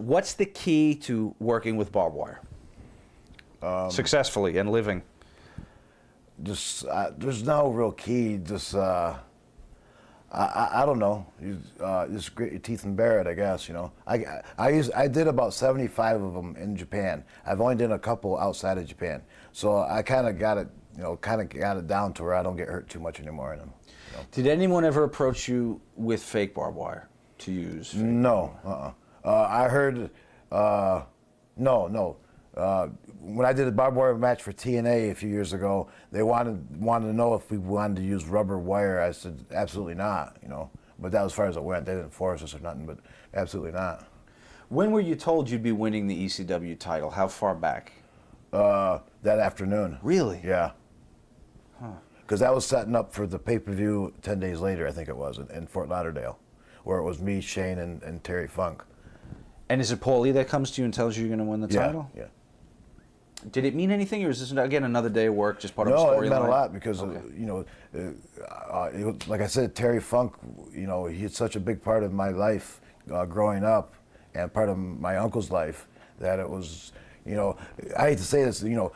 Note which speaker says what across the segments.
Speaker 1: What's the key to working with barbed wire successfully and living?
Speaker 2: Just there's no real key. Just I don't know. Just grit your teeth and bear it, I guess. You know, I did about 75 of them in Japan. I've only done a couple outside of Japan, so I kind of got it. You know, kind of got it down to where I don't get hurt too much anymore in them. You know?
Speaker 1: Did anyone ever approach you with fake barbed wire to use?
Speaker 2: No. I heard. No. When I did a barbed wire match for TNA a few years ago, they wanted to know if we wanted to use rubber wire. I said absolutely not. You know, but that was as far as it went. They didn't force us or nothing, but absolutely not.
Speaker 1: When were you told you'd be winning the ECW title? How far back?
Speaker 2: That afternoon.
Speaker 1: Really?
Speaker 2: Yeah. Because that was setting up for the pay-per-view 10 days later, I think it was, in Fort Lauderdale, where it was me, Shane, and Terry Funk.
Speaker 1: And is it Paulie that comes to you and tells you you're going to win the title?
Speaker 2: Yeah.
Speaker 1: Did it mean anything, or is this, again, another day of work, just part of a storyline?
Speaker 2: No, it meant a lot because, you know, like I said, Terry Funk, you know, he's such a big part of my life growing up and part of my uncle's life that it was... You know, I hate to say this, you know,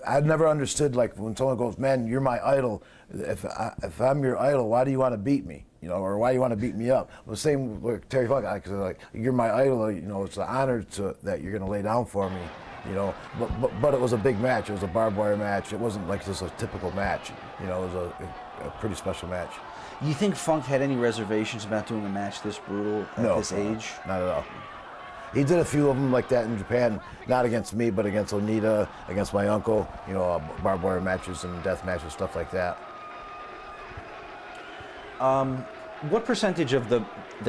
Speaker 2: I've never understood, like, when someone goes, man, you're my idol. If I'm your idol, why do you want to beat me? You know, or why do you want to beat me up? Well, same with Terry Funk, because, like, you're my idol, you know, it's an honor that you're going to lay down for me, you know. But it was a big match. It was a barbed wire match. It wasn't like just a typical match. You know, it was a pretty special match.
Speaker 1: You think Funk had any reservations about doing a match this brutal at this age?
Speaker 2: Not at all. He did a few of them like that in Japan, not against me, but against Onita, against my uncle, you know, barbed wire matches and death matches, stuff like that.
Speaker 1: What percentage of the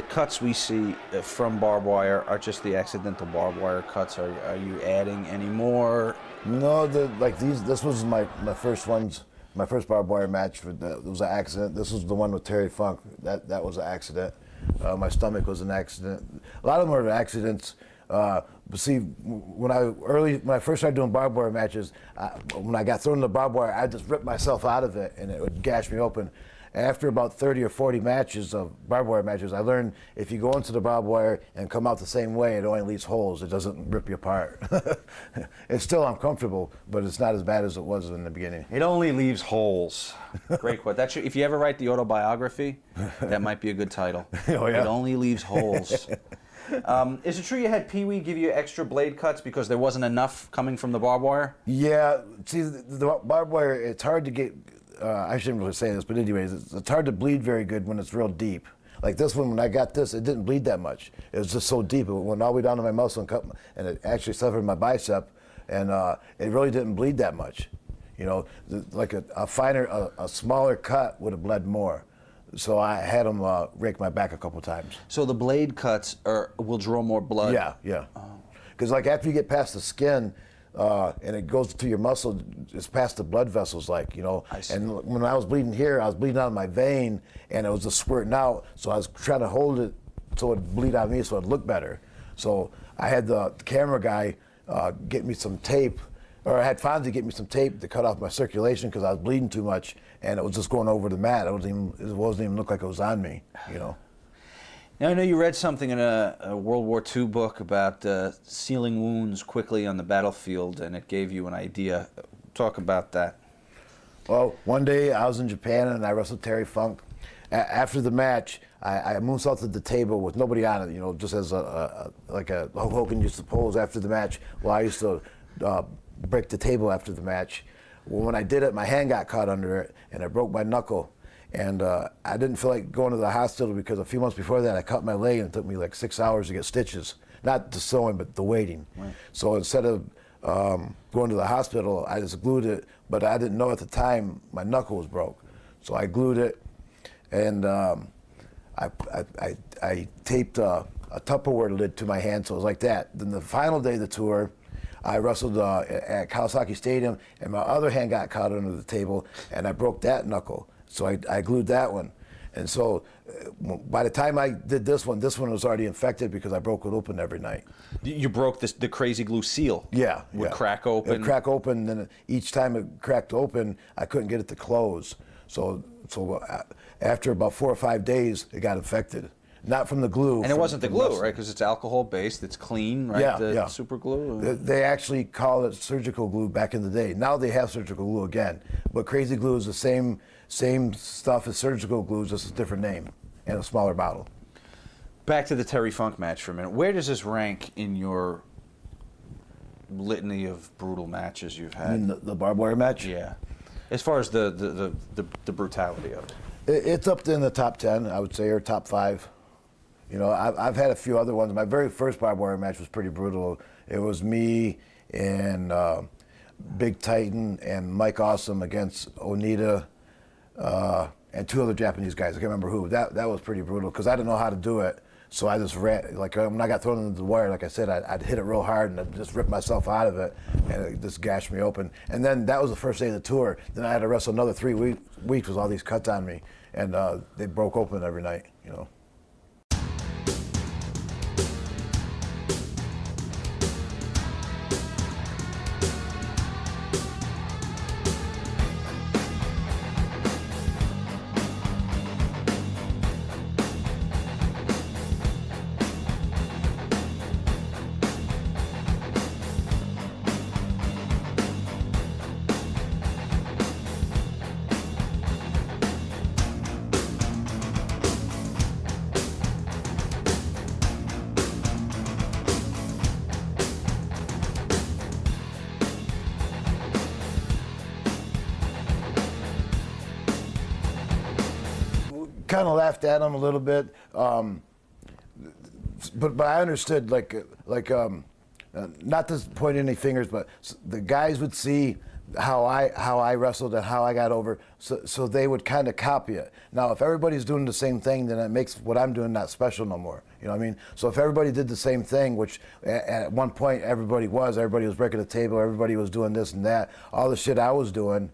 Speaker 1: cuts we see from barbed wire are just the accidental barbed wire cuts? Are you adding any more?
Speaker 2: No, this was my first ones. My first barbed wire match, it was an accident. This was the one with Terry Funk. That was an accident. My stomach was an accident. A lot of them were accidents. But see, when I first started doing barbed wire matches, when I got thrown in the barbed wire, I just ripped myself out of it, and it would gash me open. After about 30 or 40 matches of barbed wire matches, I learned if you go into the barbed wire and come out the same way, it only leaves holes. It doesn't rip you apart. It's still uncomfortable, but it's not as bad as it was in the beginning.
Speaker 1: It only leaves holes. Great quote. If you ever write the autobiography, that might be a good title.
Speaker 2: Oh, yeah.
Speaker 1: It only leaves holes. Is it true you had Pee Wee give you extra blade cuts because there wasn't enough coming from the barbed wire?
Speaker 2: Yeah. See, the barbed wire, it's hard to get... I shouldn't really say this, but anyways, it's hard to bleed very good when it's real deep. Like this one, when I got this, it didn't bleed that much. It was just so deep. It went all the way down to my muscle and it actually severed my bicep, and it really didn't bleed that much. You know, like a smaller cut would have bled more. So I had them rake my back a couple times.
Speaker 1: So the blade cuts will draw more blood?
Speaker 2: Yeah. Because like after you get past the skin, and it goes to your muscle, it's past the blood vessels, like, you know.
Speaker 1: I see.
Speaker 2: And when I was bleeding here, I was bleeding out of my vein, and it was just squirting out. So I was trying to hold it so it'd bleed out of me, so it'd look better. So I had the camera guy get me some tape, or I had Fonzie get me some tape to cut off my circulation because I was bleeding too much, and it was just going over the mat. It wasn't even look like it was on me, you know.
Speaker 1: Now, I know you read something in a World War II book about sealing wounds quickly on the battlefield, and it gave you an idea. Talk about that.
Speaker 2: Well, one day I was in Japan, and I wrestled Terry Funk. After the match, I moonsaulted the table with nobody on it, you know, just as like a Hulk Hogan used to pose after the match. Well, I used to break the table after the match. Well, when I did it, my hand got caught under it, and I broke my knuckle. And I didn't feel like going to the hospital because a few months before that I cut my leg and it took me like 6 hours to get stitches. Not the sewing, but the waiting. Right. So instead of going to the hospital, I just glued it, but I didn't know at the time my knuckle was broke. So I glued it, and I taped a Tupperware lid to my hand, so it was like that. Then the final day of the tour, I wrestled at Kawasaki Stadium, and my other hand got caught under the table, and I broke that knuckle. So I glued that one. And so by the time I did this one was already infected because I broke it open every night.
Speaker 1: You broke the crazy glue seal?
Speaker 2: Yeah.
Speaker 1: Would crack open?
Speaker 2: It would crack open, then each time it cracked open, I couldn't get it to close. So after about 4 or 5 days, it got infected. not from the glue.
Speaker 1: And it wasn't the glue, right? Because it's alcohol-based, it's clean, right?
Speaker 2: Yeah,
Speaker 1: the
Speaker 2: yeah.
Speaker 1: super glue.
Speaker 2: They actually call it surgical glue back in the day. Now they have surgical glue again. But crazy glue is the same stuff as surgical glue, just a different name and a smaller bottle.
Speaker 1: Back to the Terry Funk match for a minute. Where does this rank in your litany of brutal matches you've had?
Speaker 2: I mean, the barbed wire match?
Speaker 1: Yeah. As far as the brutality of it.
Speaker 2: It's up in the top 10, I would say, or top 5. You know, I've had a few other ones. My very first barbed wire match was pretty brutal. It was me and Big Titan and Mike Awesome against Onita and 2 other Japanese guys. I can't remember who. That was pretty brutal because I didn't know how to do it. So I just ran, like when I got thrown into the wire, like I said, I'd hit it real hard and I'd just rip myself out of it and it just gashed me open. And then that was the first day of the tour. Then I had to wrestle another 3 weeks with all these cuts on me, and they broke open every night, you know. Kind of laughed at him a little bit, but I understood not to point any fingers, but the guys would see how I wrestled and how I got over, so they would kind of copy it. Now, if everybody's doing the same thing, then it makes what I'm doing not special no more. You know what I mean? So if everybody did the same thing, which at one point everybody was breaking the table, everybody was doing this and that, all the shit I was doing.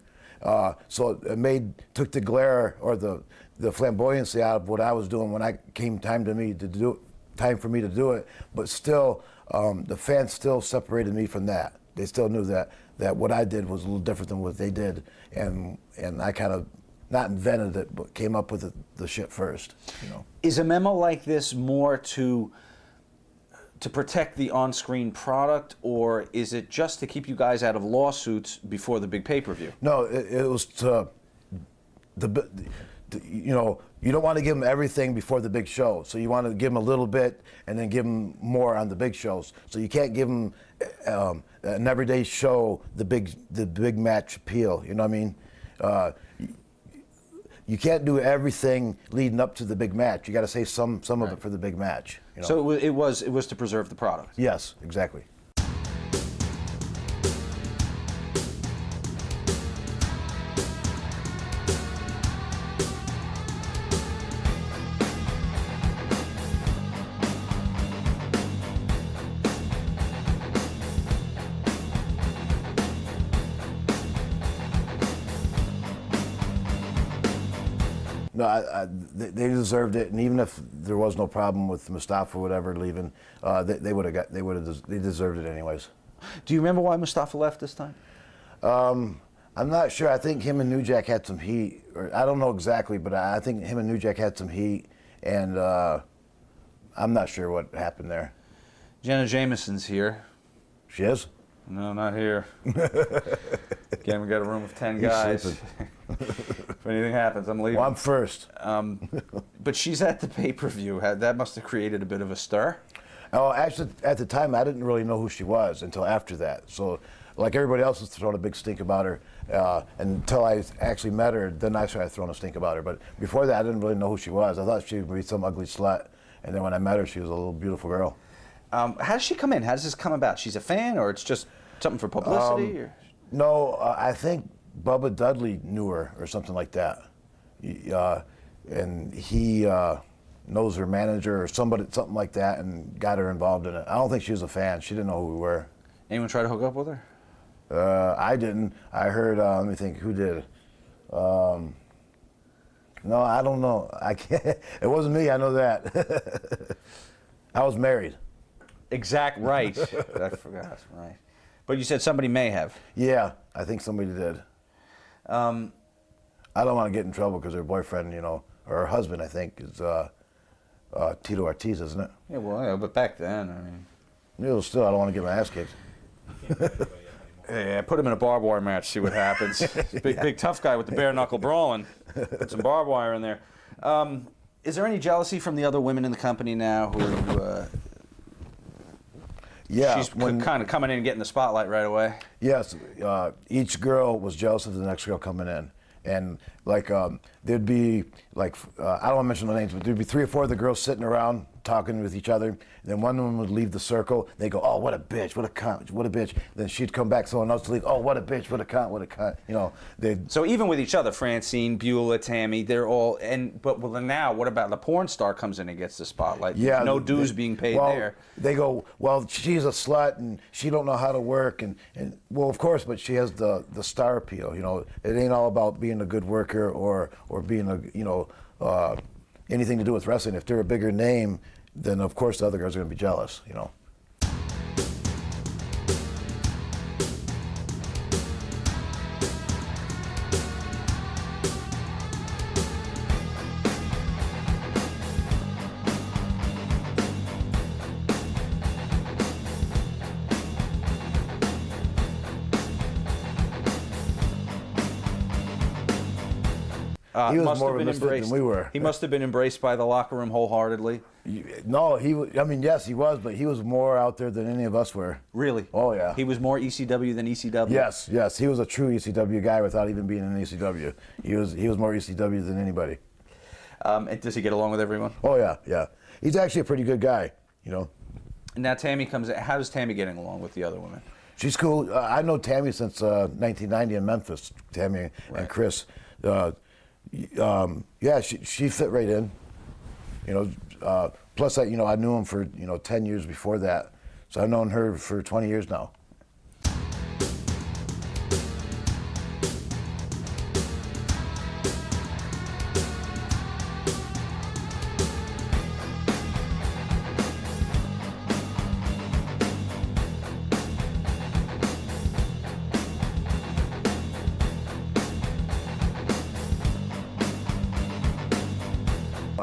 Speaker 2: So it took the glare or the flamboyancy out of what I was doing when I came time for me to do it. But still, the fans still separated me from that. They still knew that what I did was a little different than what they did, and I kind of not invented it, but came up with the shit first. You know.
Speaker 1: Is a memo like this more to protect the on-screen product, or is it just to keep you guys out of lawsuits before the big pay-per-view?
Speaker 2: No, it was you know, you don't want to give them everything before the big show. So you want to give them a little bit and then give them more on the big shows. So you can't give them an everyday show the big match appeal. You know what I mean? You can't do everything leading up to the big match. You got to save some of it for the big match. You know?
Speaker 1: So it was to preserve the product.
Speaker 2: Yes, exactly. No, they deserved it, and even if there was no problem with Mustafa or whatever leaving, they deserved it anyways.
Speaker 1: Do you remember why Mustafa left this time?
Speaker 2: I'm not sure. I think him and New Jack had some heat, or I don't know exactly, but I think him and New Jack had some heat, and I'm not sure what happened there.
Speaker 1: Jenna Jameson's here.
Speaker 2: She is?
Speaker 1: No, not here. Again, we got a room of 10 guys. If anything happens, I'm leaving.
Speaker 2: Well, I'm first.
Speaker 1: But she's at the pay-per-view. That must have created a bit of a stir.
Speaker 2: Oh, actually, at the time, I didn't really know who she was until after that. So, like everybody else was throwing a big stink about her, until I actually met her, then I started throwing a stink about her. But before that, I didn't really know who she was. I thought she would be some ugly slut. And then when I met her, she was a little beautiful girl.
Speaker 1: How does she come in? How does this come about? She's a fan, or it's just something for publicity? Or?
Speaker 2: No, I think Bubba Dudley knew her or something like that. And he knows her manager or something like that, and got her involved in it. I don't think she was a fan. She didn't know who we were.
Speaker 1: Anyone try to hook up with her?
Speaker 2: I didn't. I heard, let me think, who did? No, I don't know. I can't. It wasn't me, I know that. I was married.
Speaker 1: Right. I forgot, right. But you said somebody may have.
Speaker 2: Yeah, I think somebody did. I don't want to get in trouble because her boyfriend, or her husband, I think, is Tito Ortiz, isn't it?
Speaker 1: Yeah, well, yeah, but back then, I mean.
Speaker 2: Still, I don't want to get my ass kicked.
Speaker 1: Yeah, put him in a barbed wire match, see what happens. Big tough guy with the bare knuckle brawling. Put some barbed wire in there. Is there any jealousy from the other women in the company now who?
Speaker 2: Yeah,
Speaker 1: she's kind of coming in and getting the spotlight right away.
Speaker 2: Yes, each girl was jealous of the next girl coming in, and like there'd be like I don't want to mention the names, but there'd be 3 or 4 of the girls sitting around talking with each other. And then one of them would leave the circle. They go, "Oh, what a bitch! What a cunt! What a bitch!" Then she'd come back, someone else to leave. "Oh, what a bitch! What a cunt! What a cunt!" You know, they.
Speaker 1: So even with each other, Francine, Beulah, Tammy, they're all but well, now what about the porn star comes in and gets the spotlight?
Speaker 2: Yeah,
Speaker 1: there's no dues being paid there.
Speaker 2: They go, "Well, she's a slut and she don't know how to work," and well, of course, but she has the star appeal. You know, it ain't all about being a good worker or being a anything to do with wrestling. If they're a bigger name, then of course the other girls are going to be jealous, you know. He was more of a misfit than we were.
Speaker 1: He must have been embraced by the locker room wholeheartedly.
Speaker 2: No, I mean, yes, he was, but he was more out there than any of us were.
Speaker 1: Really?
Speaker 2: Oh, yeah.
Speaker 1: He was more ECW than ECW?
Speaker 2: Yes. He was a true ECW guy without even being in ECW. He was more ECW than anybody.
Speaker 1: And does he get along with everyone?
Speaker 2: Oh, yeah. He's actually a pretty good guy, you know.
Speaker 1: And now Tammy comes in. How's Tammy getting along with the other women?
Speaker 2: She's cool. I know Tammy since 1990 in Memphis, Tammy and Chris. Yeah, she fit right in, you know. Plus, I knew him for 10 years before that, so I've known her for 20 years now.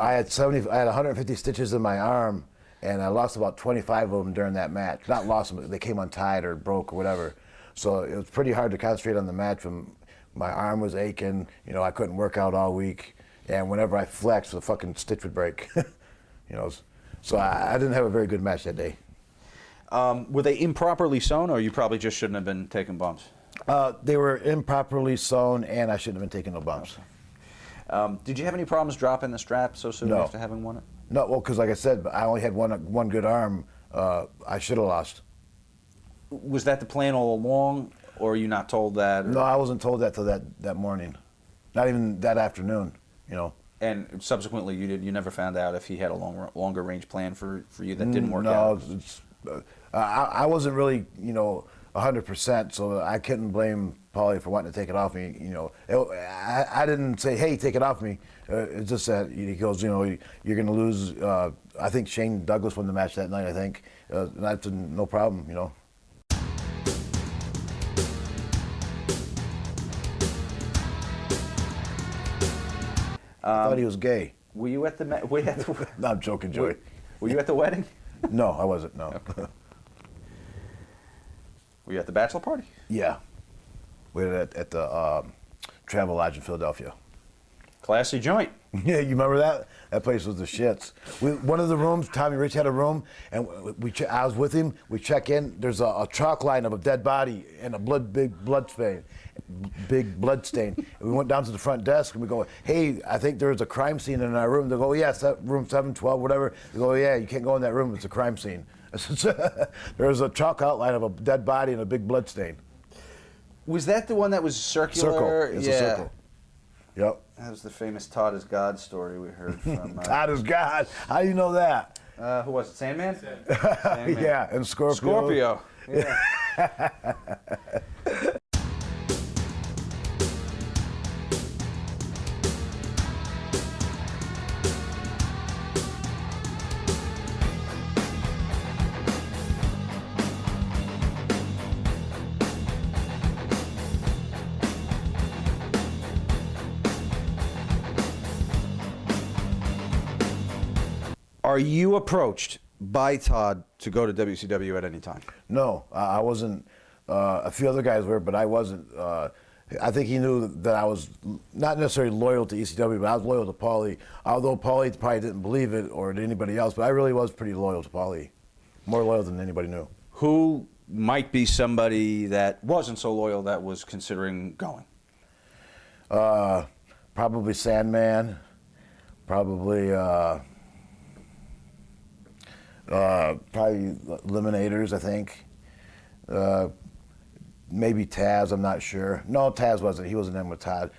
Speaker 2: I had 150 stitches in my arm, and I lost about 25 of them during that match. Not lost them, they came untied or broke or whatever. So it was pretty hard to concentrate on the match when my arm was aching. You know, I couldn't work out all week, and whenever I flexed, the fucking stitch would break. You know, so I didn't have a very good match that day.
Speaker 1: Were they improperly sewn, or you probably just shouldn't have been taking bumps?
Speaker 2: They were improperly sewn, and I shouldn't have been taking no bumps.
Speaker 1: Did you have any problems dropping the strap so soon after having won it?
Speaker 2: No, well, because like I said, I only had one good arm. I should have lost.
Speaker 1: Was that the plan all along, or are you not told that? Or?
Speaker 2: No, I wasn't told that till that morning. Not even that afternoon, you know.
Speaker 1: And subsequently, you never found out if he had a longer range plan for you that didn't work out?
Speaker 2: No, I wasn't really, 100%, so I couldn't blame Paulie for wanting to take it off me. You know, I didn't say, "Hey, take it off me." It's just that he goes, you're going to lose. I think Shane Douglas won the match that night. I think that's no problem, you know. I thought he was gay.
Speaker 1: Were you at the?
Speaker 2: No, I'm joking, Joey.
Speaker 1: Were you at the wedding?
Speaker 2: No, I wasn't. No.
Speaker 1: Okay. Were you at the bachelor party?
Speaker 2: Yeah, we were at the Travel Lodge in Philadelphia.
Speaker 1: Classy joint.
Speaker 2: Yeah, you remember that? That place was the shits. One of the rooms, Tommy Rich had a room, and I was with him. We check in. There's a chalk line of a dead body and a big blood stain. And we went down to the front desk and we go, "Hey, I think there's a crime scene in our room." They go, "Yes, that room 712, whatever." They go, "Yeah, you can't go in that room. It's a crime scene." There's a chalk outline of a dead body and a big blood stain.
Speaker 1: Was that the one that was circular?
Speaker 2: Circle. It's a circle. Yep.
Speaker 1: That was the famous Todd is God story we heard from.
Speaker 2: Todd is God. How do you know that?
Speaker 1: Who was it? Sandman? Sandman.
Speaker 2: Yeah, and Scorpio.
Speaker 1: Scorpio. Yeah. Are you approached by Todd to go to WCW at any time?
Speaker 2: No, I wasn't. A few other guys were, but I wasn't. I think he knew that I was not necessarily loyal to ECW, but I was loyal to Paulie. Although Paulie probably didn't believe it, or to anybody else, but I really was pretty loyal to Paulie. More loyal than anybody knew.
Speaker 1: Who might be somebody that wasn't so loyal that was considering going?
Speaker 2: Probably Sandman. Probably Eliminators, I think. Maybe Taz, I'm not sure. No, Taz wasn't. He wasn't in with Todd.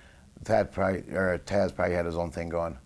Speaker 2: Taz probably had his own thing going.